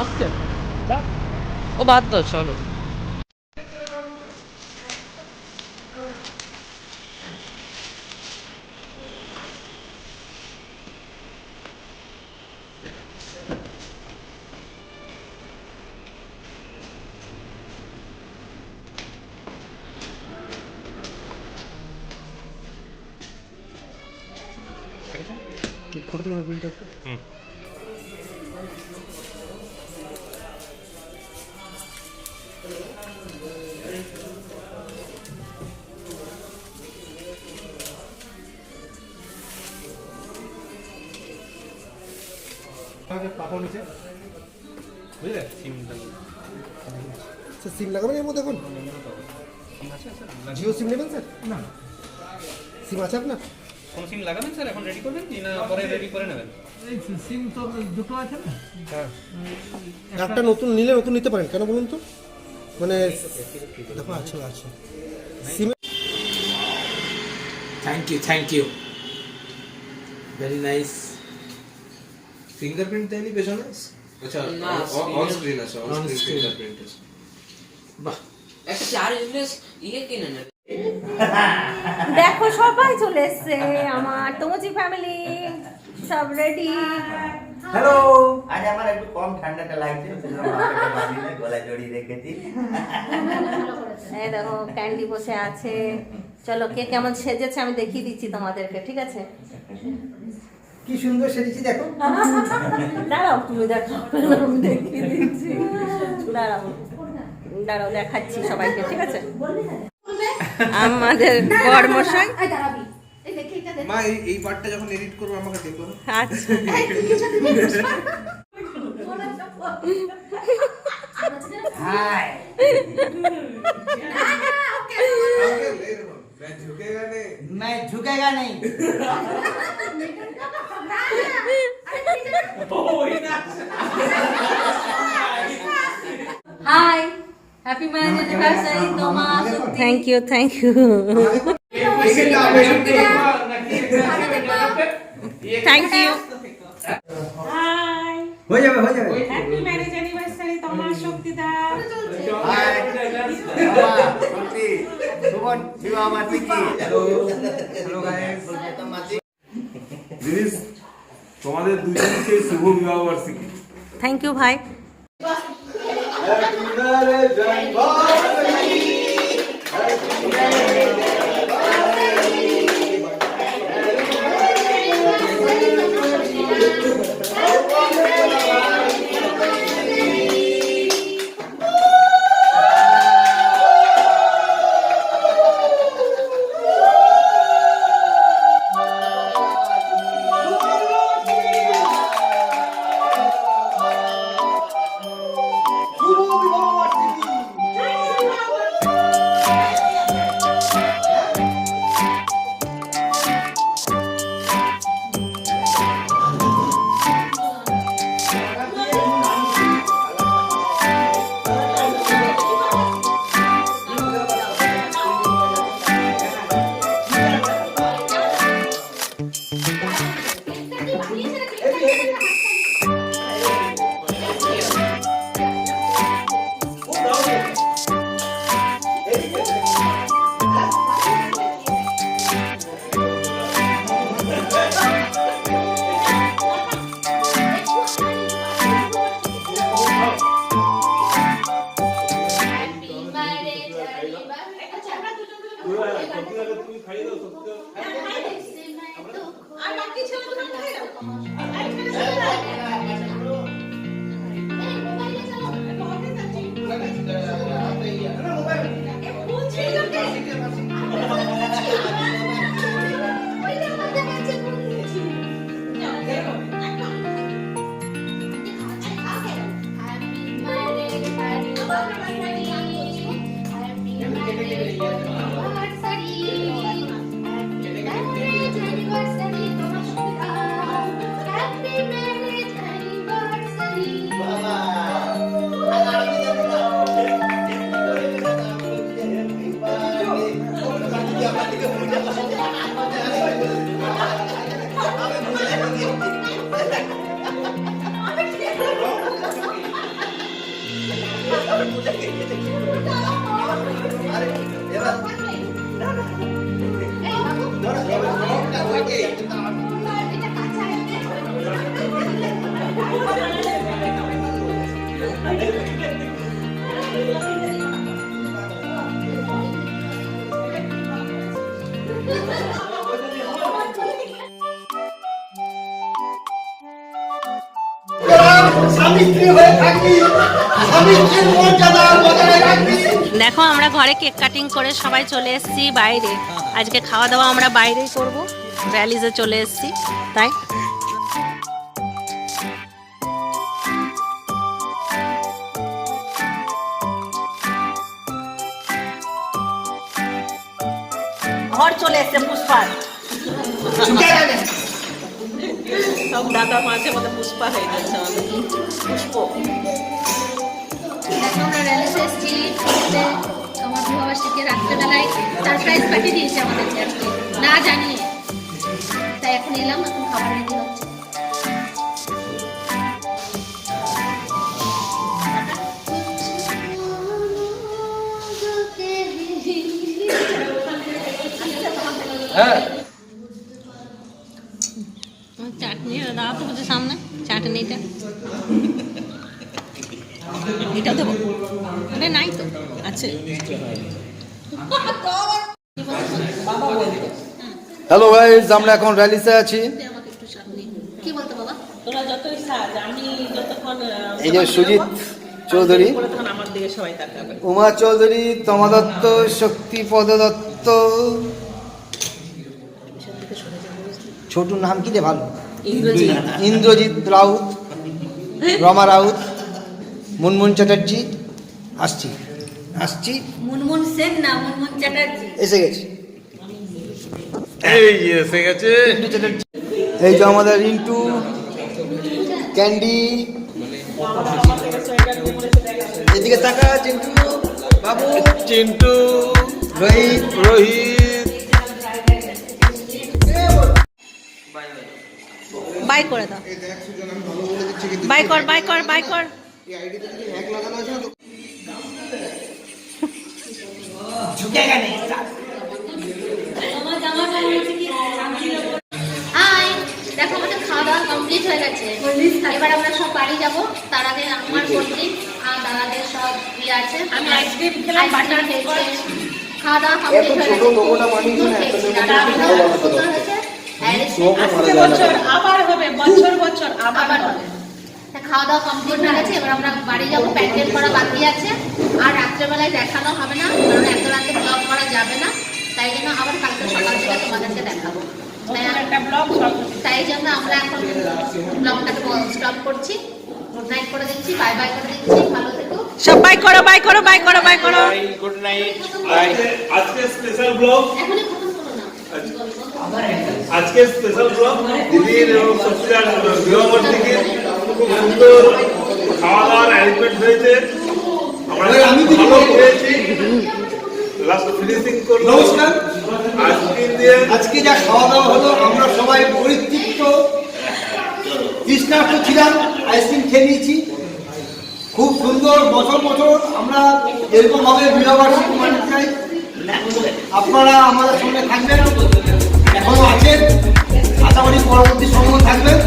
আসছে ও বাদ দাও চলো। পাঠাও নিচে বুঝলে সিম লাগাবেন এর মধ্যে এখন? জিও সিম নেবেন স্যার? না সিম আছে আপনার? কোন সিম লাগাবেন স্যার? এখন রেডি করবেন কি না পরে রেডি করে নেবেন? এই সিম তো দুটো আছে না? হ্যাঁ, একটা নতুন নিলে নতুন নিতে পারেন, কেন বলুন তো? মানে দেখো আছে আছে sim. Thank you very nice. Fingerprint দেয়নি পেছনে? আচ্ছা অন স্ক্রিন আছে, অন স্ক্রিন ফিঙ্গারপ্রিন্ট আছে। বাহ, একটা 4 ইউনিট ইয়ে কিনে নেন। দেখো সবাই চলে এসছে, আমার তমুজি ফ্যামিলি সব রেডি। হ্যালো, আজ আমার একটু কম ঠান্ডাটা লাগছে, সেজন্য মাথাটা বাঁধিয়ে গলায় জড়িয়ে রেখেছি। এই দেখো ক্যান্ডি বসে আছে। চলো কে কেমন সেজেছে আমি দেখিয়ে দিচ্ছি তোমাদেরকে, ঠিক আছে? কি সুন্দর সেজেছি দেখো। দাঁড়াও তুমি দেখো, আমি দেখিয়ে দিচ্ছি। দাঁড়াও দাঁড়াও দেখাচ্ছি সবাইকে, ঠিক আছে? আমাদের বড়মশাই। মা এই পার্টটা যখন এডিট করব আমাকে দেখো। আচ্ছা হাই, मैं झुकेगा नहीं। হাই, হ্যাপি ম্যারেজ অ্যানিভার্সারি তোমার। Thank you thank you thank you. हो जाए হ্যাপি ম্যারেজ অ্যানিভার্সারি তোমার শক্তিদা। हाय बाबा शक्ति सुमन विवाह वार्षिकी। हेलो गाइस, দিদিস তোমাদের দুজনকে শুভ বিবাহ বার্ষিকী। থ্যাংক ইউ ভাই। আর বাকি ছেলেগুলো খাই দাও। দেখো আমরা ঘরে কেক কাটিং করে সবাই চলে এসেছি বাইরে। আজকে খাওয়া দাওয়া আমরা বাইরেই করব, ভ্যালিজে চলে এসেছি তাই। ঘর চলে এসেছে পুষ্পার, সব দাদা মাঝে মধ্যে পুষ্পা হয়ে যাচ্ছে আমাদের পুষ্প। আমরা রেলেতে এসেছি, আমার বিবাহবার্ষিকী রাত্রেবেলায় সারপ্রাইজ পার্টি দিয়েছে আমাদেরকে আজকে না জানিয়ে, তাই এখন এলাম, এখন খাবার রেডি হচ্ছে। হ্যাঁ চাটনি দাও তো বুঝে সামনে, চাটনিটা এটা দেবো, আরে নাই তো আছে। হ্যালো গাইস, আমরা এখন র্যালিতে আছি। আমাকে একটু চাটনি কি বলতো বাবা? তোরা যতই সাজ, আমি যতক্ষণ এই যে সুজিত চৌধুরী, তখন আমার দিকে সবাই তাকাবে। উমা চৌধুরী, তমা দত্ত, শক্তিপদ দত্ত, ছোটুর নাম কি রে ভালো, ইন্দ্রজিৎ রাউত, রমা রাউত, মুনমুন চ্যাটার্জি, আসছি আসছি, মুনমুন সেন না মুনমুন চ্যাটার্জি এসে গেছি। এই এসে গেছে রিন্টু চ্যাটার্জি, এই যে আমাদের রিন্টু, ক্যান্ডি, এদিকে তাকা, চিন্টু বাবু, চিন্টু, রোহিত, বাই করে দাও, বাই কর বাই কর বাই কর। হাই, দেখো আমাদের খাওয়া দাওয়া কমপ্লিট হয়ে গেছে, এবার আমরা সব বাড়ি যাবো। তার আগে আমার কর্তৃক আর দাদাদের সব ইয়ে আছে, আমি আইসক্রিম খেলাম, বাটার খেয়েছে, খাওয়া দাওয়া কমপ্লিট হয়ে গেছে, খুব খেয়েছি, রান্না সুন্দর হয়েছে। আজকে বছর আবার হবে, বছর বছর আবার হবে। খাওয়া দাওয়া কমপ্লিট হয়ে গেছে, এবার আমরা বাড়ি যাবো, প্যান্ডেল করা বাকি আছে, আর রাত্রেবেলায় দেখানো হবে না, কারণ এত রাতে ব্লগ করা যাবে না, তাই জন্য আবার কালকে সকাল থেকে তোমাদেরকে দেখাবো। তাই জন্য আমরা এখন ব্লগটাকে স্টপ করছি, গুড নাইট করে দিচ্ছি, বাই বাই করে দিচ্ছি, ভালো থেকো সব। বাই করো বাই করো বাই করো বাই করো। Good night. আজকে স্পেশাল ব্লগ, এখনই খতম করো না। আজকে স্পেশাল ব্লগ দিদির এবং সত্যিকার বিবাহবার্ষিকী খুব সুন্দর খাওয়া দাওয়ার অ্যারেঞ্জমেন্ট হয়েছে, আমরা ভালো পেয়েছি, লাস্ট ফিনিশিং করলো। নমস্কার। আইসক্রিম দিয়ে আজকে যা খাওয়া দাওয়া হলো, আমরা সবাই পরিতৃপ্ত, তৃষ্ণার্ত ছিলাম, আইসক্রিম খেয়ে নিয়েছি, খুব সুন্দর। বছর বছর আমরা এরকম ভাবে বিবাহবার্ষিকী মানতে চাই, আপনারা আমাদের সঙ্গে থাকবেন, এখনো আছেন, আশা করি পরবর্তী সময় থাকবেন।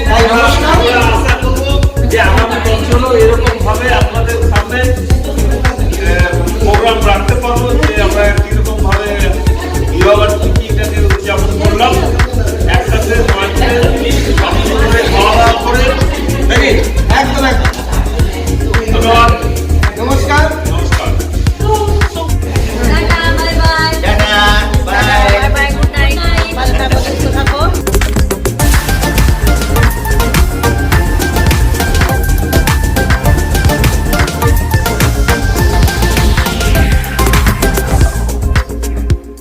তাই নমস্কার। আমরা আশা করবো যে আগামী বছরও এরকম ভাবে আপনাদের সামনে প্রোগ্রাম রাখতে